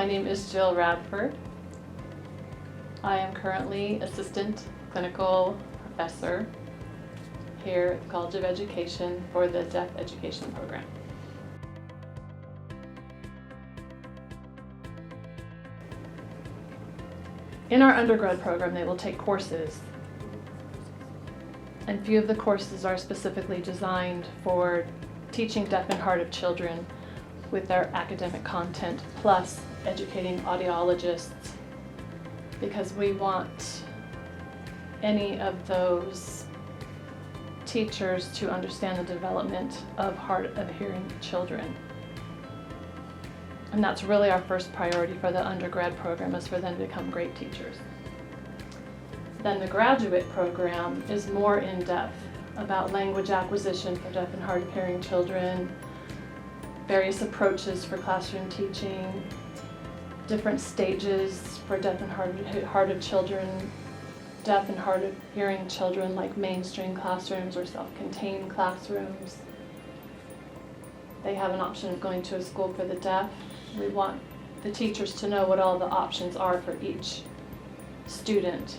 My name is Jill Radford. I am currently Assistant Clinical Professor here at the College of Education for the Deaf Education Program. In our undergrad program, they will take courses, and few of the courses are specifically designed for teaching deaf and hard of children with their academic content, plus educating audiologists, because we want any of those teachers to understand the development of hard of hearing children. And that's really our first priority for the undergrad program, is for them to become great teachers. Then the graduate program is more in-depth about language acquisition for deaf and hard of hearing children, various approaches for classroom teaching, different stages for deaf and hard of children, deaf and hard of hearing children, like mainstream classrooms or self-contained classrooms. They have an option of going to a school for the deaf. We want the teachers to know what all the options are for each student.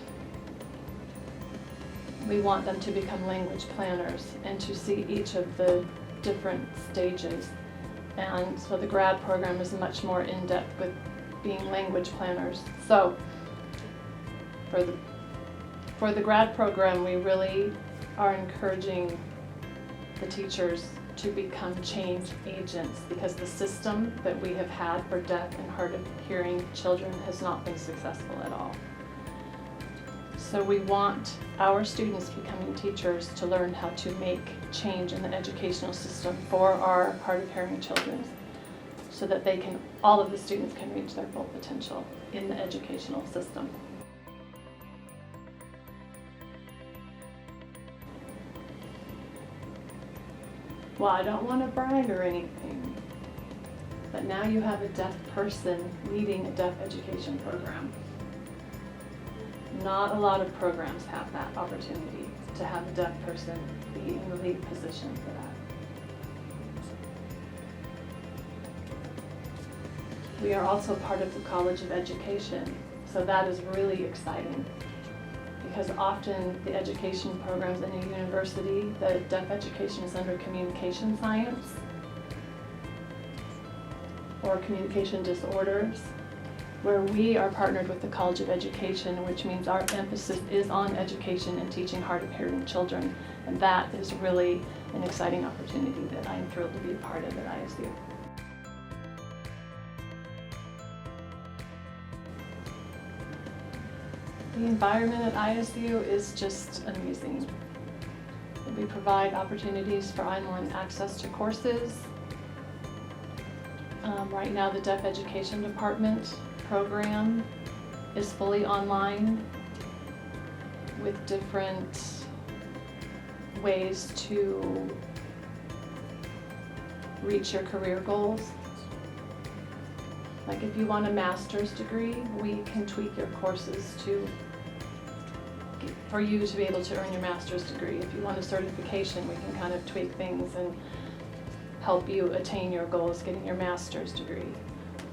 We want them to become language planners and to see each of the different stages. And so the grad program is much more in-depth with being language planners. So for the grad program, we really are encouraging the teachers to become change agents, because the system that we have had for deaf and hard of hearing children has not been successful at all. So we want our students becoming teachers to learn how to make change in the educational system for our hard of hearing children, so that all of the students can reach their full potential in the educational system. Well, I don't want to brag or anything, but now you have a deaf person leading a deaf education program. Not a lot of programs have that opportunity to have a deaf person be in the lead position for that. We are also part of the College of Education, so that is really exciting, because often the education programs in a university, the deaf education is under communication science or communication disorders, where we are partnered with the College of Education, which means our emphasis is on education and teaching hard of hearing children, and that is really an exciting opportunity that I am thrilled to be a part of at ISU. The environment at ISU is just amazing. We provide opportunities for online access to courses. Right now, the Deaf Education Department program is fully online with different ways to reach your career goals. Like if you want a master's degree, we can tweak your courses for you to be able to earn your master's degree. If you want a certification, we can kind of tweak things and help you attain your goals getting your master's degree.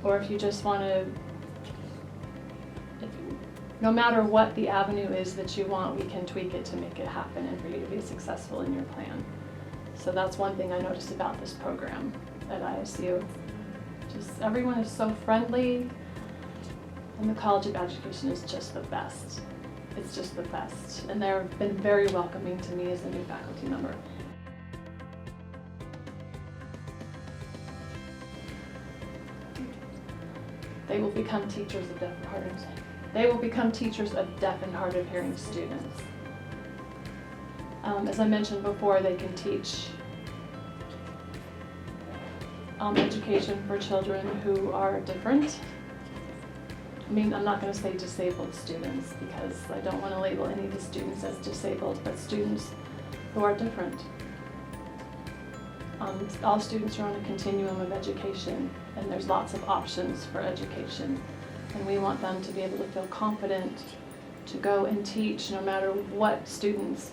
Or if you just want to, no matter what the avenue is that you want, we can tweak it to make it happen and for you to be successful in your plan. So that's one thing I noticed about this program at ISU. Just everyone is so friendly, and the College of Education is just the best. It's just the best, and they've been very welcoming to me as a new faculty member. They will become teachers of deaf and hard of hearing. They will become teachers of deaf and hard of hearing students. As I mentioned before, they can teach education for children who are different. I mean, I'm not going to say disabled students, because I don't want to label any of the students as disabled, but students who are different. All students are on a continuum of education, and there's lots of options for education. And we want them to be able to feel confident to go and teach no matter what students.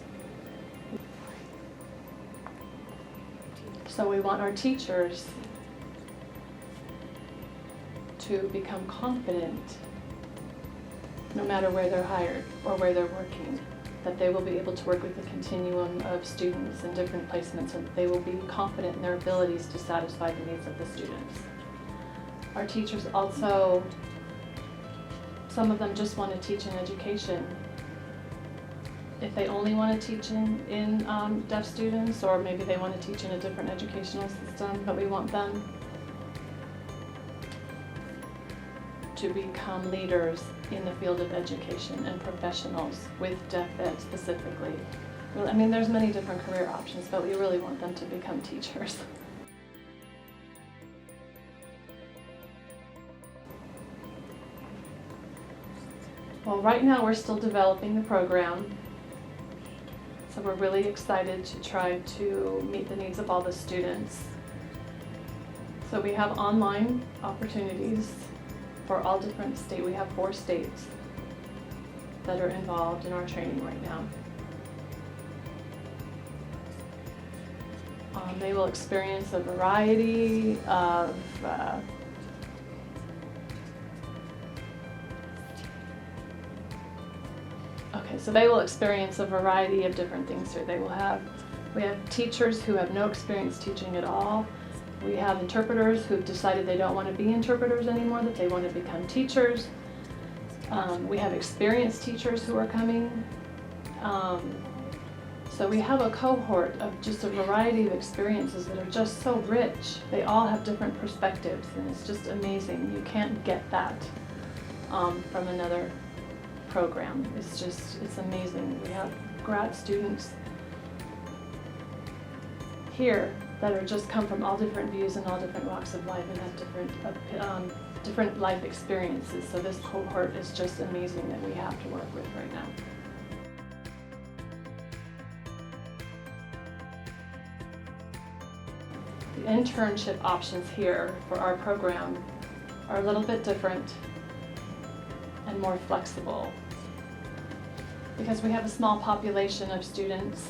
So we want our teachers to become confident no matter where they're hired or where they're working, that they will be able to work with a continuum of students in different placements, and they will be confident in their abilities to satisfy the needs of the students. Our teachers also, some of them just want to teach in education. If they only want to teach in deaf students, or maybe they want to teach in a different educational system, but we want them to become leaders in the field of education and professionals with deaf ed specifically. I mean, there's many different career options, but we really want them to become teachers. Well, right now we're still developing the program, so we're really excited to try to meet the needs of all the students. So we have online opportunities for all different states. We have 4 states that are involved in our training right now. They will experience a variety of so they will experience a variety of different things here. We have teachers who have no experience teaching at all. We have interpreters who've decided they don't want to be interpreters anymore, that they want to become teachers. We have experienced teachers who are coming. So we have a cohort of just a variety of experiences that are just so rich. They all have different perspectives, and it's just amazing. You can't get that from another program. It's amazing. We have grad students here that are just come from all different views and all different walks of life and have different life experiences. So this cohort is just amazing that we have to work with right now. The internship options here for our program are a little bit different and more flexible, because we have a small population of students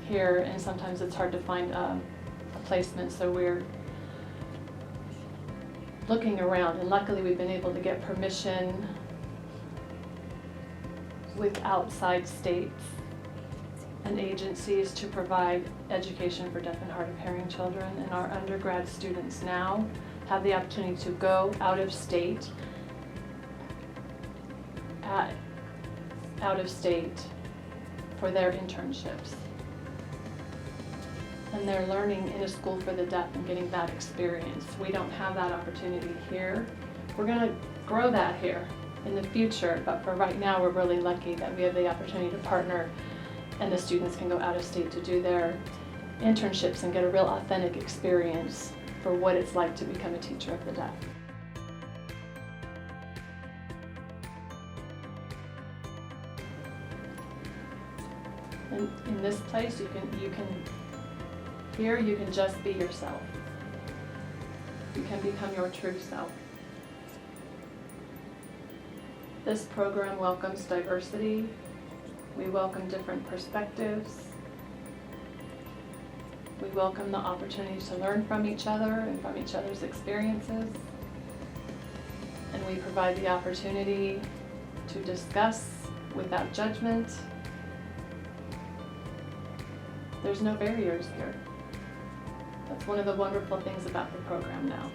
here, and sometimes it's hard to find a placement, so we're looking around, and luckily we've been able to get permission with outside states and agencies to provide education for deaf and hard of hearing children, and our undergrad students now have the opportunity to go out of state for their internships. And they're learning in a school for the deaf and getting that experience. We don't have that opportunity here. We're going to grow that here in the future, but for right now we're really lucky that we have the opportunity to partner, and the students can go out of state to do their internships and get a real authentic experience for what it's like to become a teacher of the deaf. And in this place, you can just be yourself. You can become your true self. This program welcomes diversity. We welcome different perspectives. We welcome the opportunity to learn from each other and from each other's experiences. And we provide the opportunity to discuss without judgment. There's no barriers here. That's one of the wonderful things about the program now.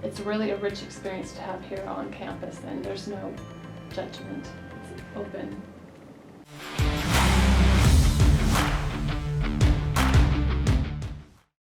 It's really a rich experience to have here on campus, and there's no judgment. It's open.